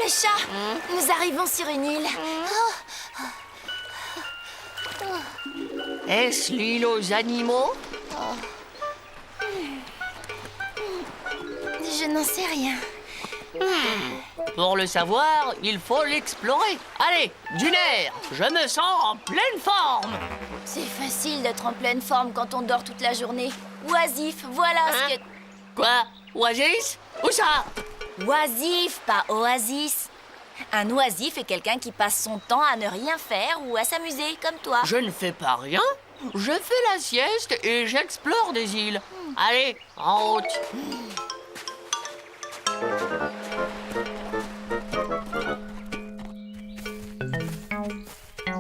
le chat, nous arrivons sur une île. Est-ce l'île aux animaux? Je n'en sais rien. Pour le savoir, il faut l'explorer. Allez, d'une air, je me sens en pleine forme. C'est facile d'être en pleine forme quand on dort toute la journée. Oisif, voilà ce que... Quoi? Oasis? Où ça? Oisif, pas oasis. Un oisif est quelqu'un qui passe son temps à ne rien faire ou à s'amuser, comme toi. Je ne fais pas rien. Je fais la sieste et j'explore des îles. Allez, en route.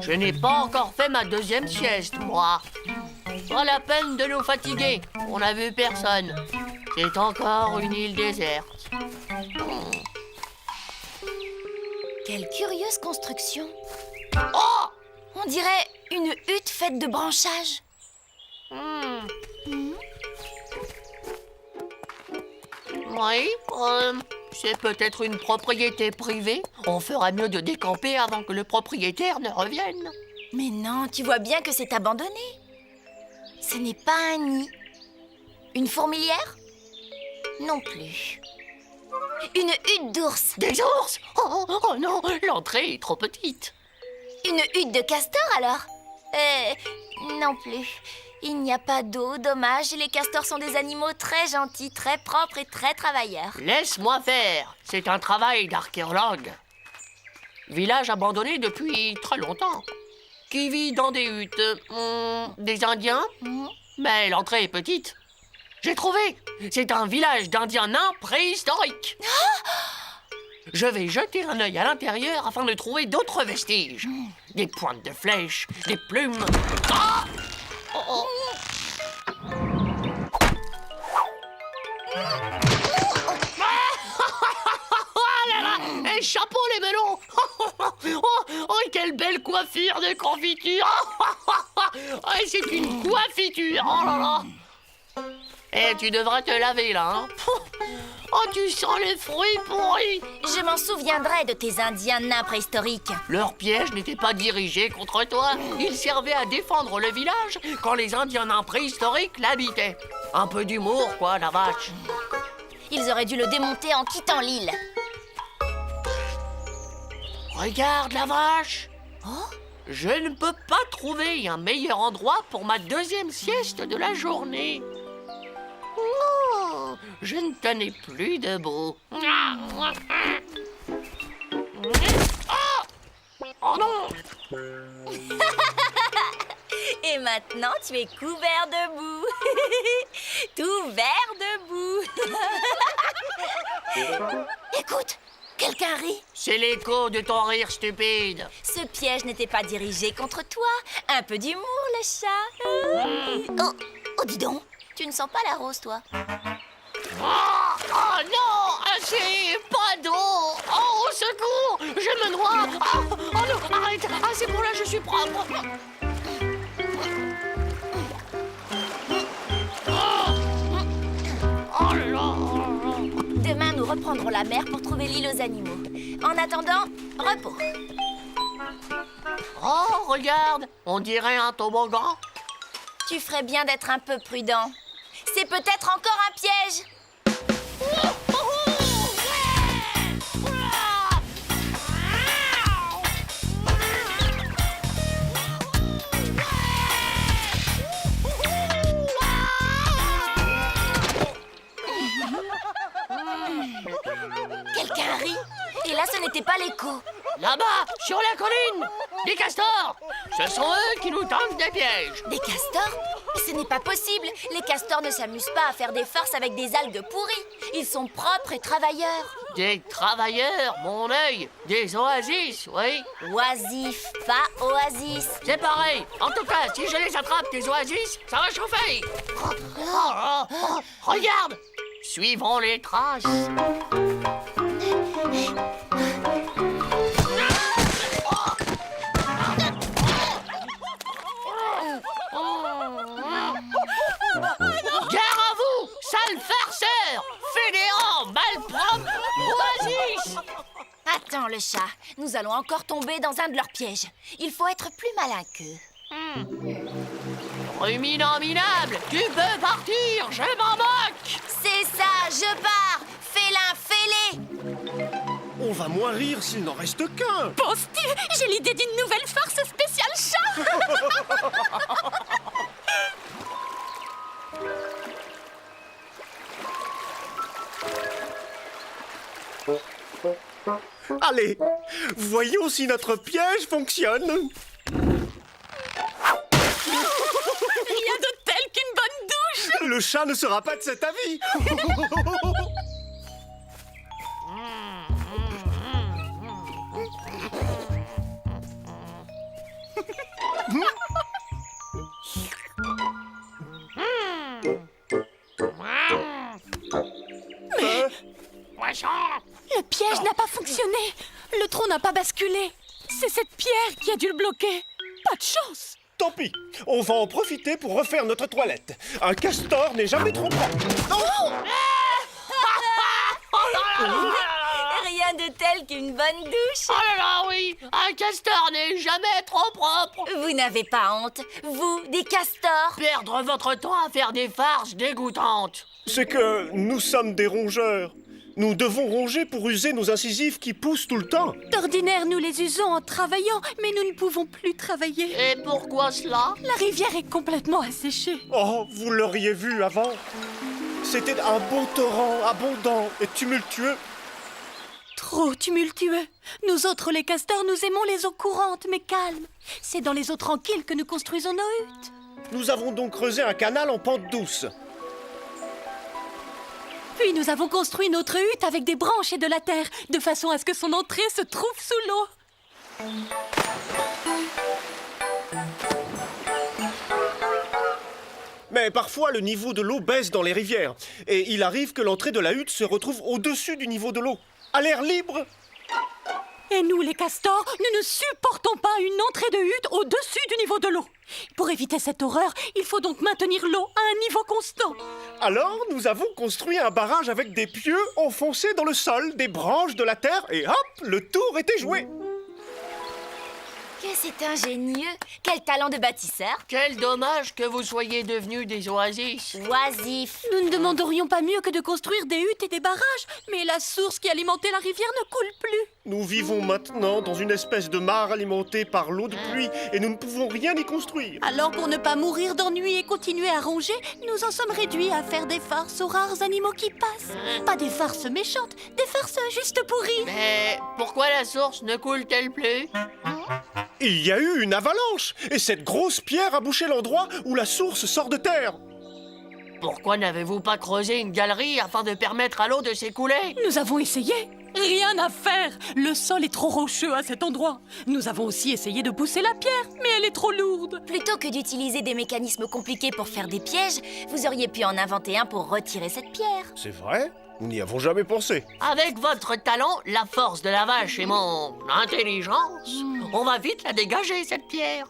Je n'ai pas encore fait ma deuxième sieste, moi. Pas la peine de nous fatiguer. On n'a vu personne. C'est encore une île déserte. Quelle curieuse construction. Oh! On dirait une hutte faite de branchages. Oui, c'est peut-être une propriété privée. On fera mieux de décamper avant que le propriétaire ne revienne. Mais non, tu vois bien que c'est abandonné. Ce n'est pas un nid. Une fourmilière? Non plus. Une hutte d'ours. Des ours? Oh non, l'entrée est trop petite. Une hutte de castor alors? Non plus. Il n'y a pas d'eau, dommage. Les castors sont des animaux très gentils, très propres et très travailleurs. Laisse-moi faire. C'est un travail d'archéologue. Village abandonné depuis très longtemps. Qui vit dans des huttes? Des Indiens? Mais l'entrée est petite. J'ai trouvé. C'est un village d'Indiens nains préhistoriques. Je vais jeter un œil à l'intérieur afin de trouver d'autres vestiges. Des pointes de flèches, des plumes. Ah! Oh. Ah là là! Et chapeau les melons! Oh, quelle belle coiffure de confiture! C'est une coiffiture! Oh là là! Eh, tu devrais te laver là, hein? Oh, tu sens les fruits pourris! Je m'en souviendrai de tes Indiens nains préhistoriques. Leur piège n'était pas dirigé contre toi. Il servait à défendre le village quand les Indiens nains préhistoriques l'habitaient. Un peu d'humour, quoi, la vache. Ils auraient dû le démonter en quittant l'île. Regarde la vache! Oh? Je ne peux pas trouver un meilleur endroit pour ma deuxième sieste de la journée. Oh, je ne tenais plus debout. Oh non! Et maintenant, tu es couvert de boue. Tout vert de boue. Écoute, quelqu'un rit. C'est l'écho de ton rire stupide. Ce piège n'était pas dirigé contre toi. Un peu d'humour, le chat. Oh, dis donc, tu ne sens pas la rose, toi? Oh non! C'est pas d'eau! Oh, au secours! Je me noie! Oh non, arrête! Ah, c'est bon, là, je suis propre! Oh là là! Demain, nous reprendrons la mer pour trouver l'île aux animaux. En attendant, repos. Oh, regarde! On dirait un toboggan. Tu ferais bien d'être un peu prudent. C'est peut-être encore un piège. Quelqu'un rit. Et là, ce n'était pas l'écho. Là-bas, sur la colline! Des castors! Ce sont eux qui nous tendent des pièges! Des castors? Ce n'est pas possible. Les castors ne s'amusent pas à faire des farces avec des algues pourries. Ils sont propres et travailleurs. Des travailleurs, mon œil! Des oasis, oui! Oisif, pas oasis. C'est pareil! En tout cas, si je les attrape, des oasis, ça va chauffer! Regarde! Suivons les traces! Gare à vous, sale farceur! Fédérant, malpropre, oasis! Attends. méchants, le chat. Nous allons encore tomber dans un de leurs pièges. Il faut être plus malin qu'eux. Ruminant minable, tu peux partir, je m'en moque. C'est ça, je pars. Félin, fais-les. On va moins rire s'il n'en reste qu'un. Penses-tu? J'ai l'idée d'une nouvelle farce spéciale chat. Allez, voyons si notre piège fonctionne. Rien de tel qu'une bonne douche. Le chat ne sera pas de cet avis. Poisson. Le piège n'a pas fonctionné. Le tronc n'a pas basculé. C'est cette pierre qui a dû le bloquer. Pas de chance. Tant pis, on va en profiter pour refaire notre toilette. Un castor n'est jamais trop propre. Rien de tel qu'une bonne douche. Oh là là, oui, un castor n'est jamais trop propre. Vous n'avez pas honte, vous, des castors. Perdre votre temps à faire des farces dégoûtantes. C'est que nous sommes des rongeurs. Nous devons ronger pour user nos incisives qui poussent tout le temps. D'ordinaire, nous les usons en travaillant, mais nous ne pouvons plus travailler. Et pourquoi cela? La rivière est complètement asséchée. Oh, vous l'auriez vu avant. C'était un beau torrent abondant et tumultueux. Trop tumultueux. Nous autres, les castors, nous aimons les eaux courantes, mais calmes. C'est dans les eaux tranquilles que nous construisons nos huttes. Nous avons donc creusé un canal en pente douce. Puis nous avons construit notre hutte avec des branches et de la terre, de façon à ce que son entrée se trouve sous l'eau. Mais parfois, le niveau de l'eau baisse dans les rivières. Et il arrive que l'entrée de la hutte se retrouve au-dessus du niveau de l'eau. À l'air libre. Et nous, les castors, nous ne supportons pas une entrée de hutte au-dessus du niveau de l'eau. Pour éviter cette horreur, il faut donc maintenir l'eau à un niveau constant. Alors, nous avons construit un barrage avec des pieux enfoncés dans le sol, des branches, de la terre, et hop, le tour était joué. Que c'est ingénieux. Quel talent de bâtisseur. Quel dommage que vous soyez devenus des oasis. Oisif. Nous ne demanderions pas mieux que de construire des huttes et des barrages, mais la source qui alimentait la rivière ne coule plus. Nous vivons maintenant dans une espèce de mare alimentée par l'eau de pluie, et nous ne pouvons rien y construire. Alors pour ne pas mourir d'ennui et continuer à ronger, nous en sommes réduits à faire des farces aux rares animaux qui passent. Pas des farces méchantes, des farces juste pour rire. Mais pourquoi la source ne coule-t-elle plus? Il y a eu une avalanche, et cette grosse pierre a bouché l'endroit où la source sort de terre. Pourquoi n'avez-vous pas creusé une galerie afin de permettre à l'eau de s'écouler? Nous avons essayé. Rien à faire. Le sol est trop rocheux à cet endroit. Nous avons aussi essayé de pousser la pierre, mais elle est trop lourde. Plutôt que d'utiliser des mécanismes compliqués pour faire des pièges, vous auriez pu en inventer un pour retirer cette pierre. C'est vrai? Nous n'y avons jamais pensé. Avec votre talent, la force de la vache et mon intelligence, on va vite la dégager, cette pierre.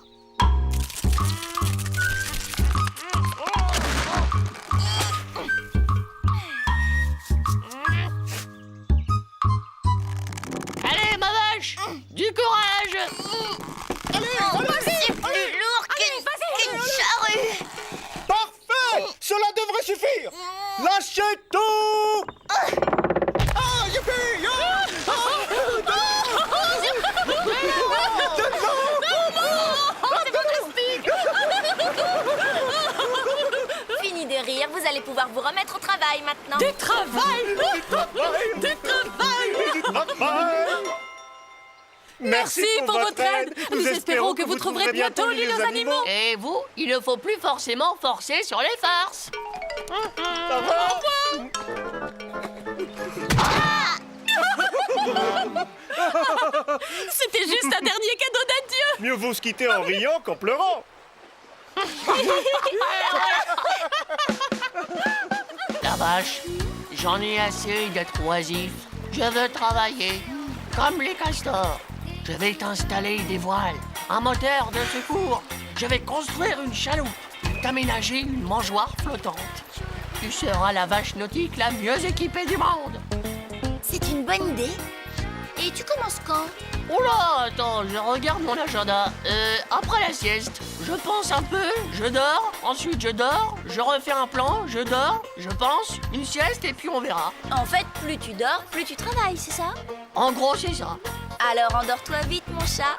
Allez, ma vache, du courage. C'est plus lourd qu'une charrue. Parfait! Cela devrait suffire! Lâchez tout! Ah, youpi! Fini de rire, vous allez pouvoir vous remettre au travail maintenant. Du travail! Du travail! Merci pour votre aide. Nous espérons que vous trouverez bientôt l'île aux animaux. Et vous, il ne faut plus forcément forcer sur les farces. Au revoir. C'était juste un dernier cadeau d'adieu. Mieux vaut se quitter en riant qu'en pleurant. La vache, j'en ai assez d'être oisif. Je veux travailler, comme les castors. Je vais t'installer des voiles, un moteur de secours. Je vais construire une chaloupe, t'aménager une mangeoire flottante. Tu seras la vache nautique la mieux équipée du monde. C'est une bonne idée. Et Et tu commences quand? Oh là, attends, je regarde mon agenda. Après la sieste, je pense un peu, je dors, ensuite je dors, je refais un plan, je dors, je pense, une sieste et puis on verra. En fait, plus tu dors, plus tu travailles, c'est ça? En gros, c'est ça. Alors endors-toi vite, mon chat.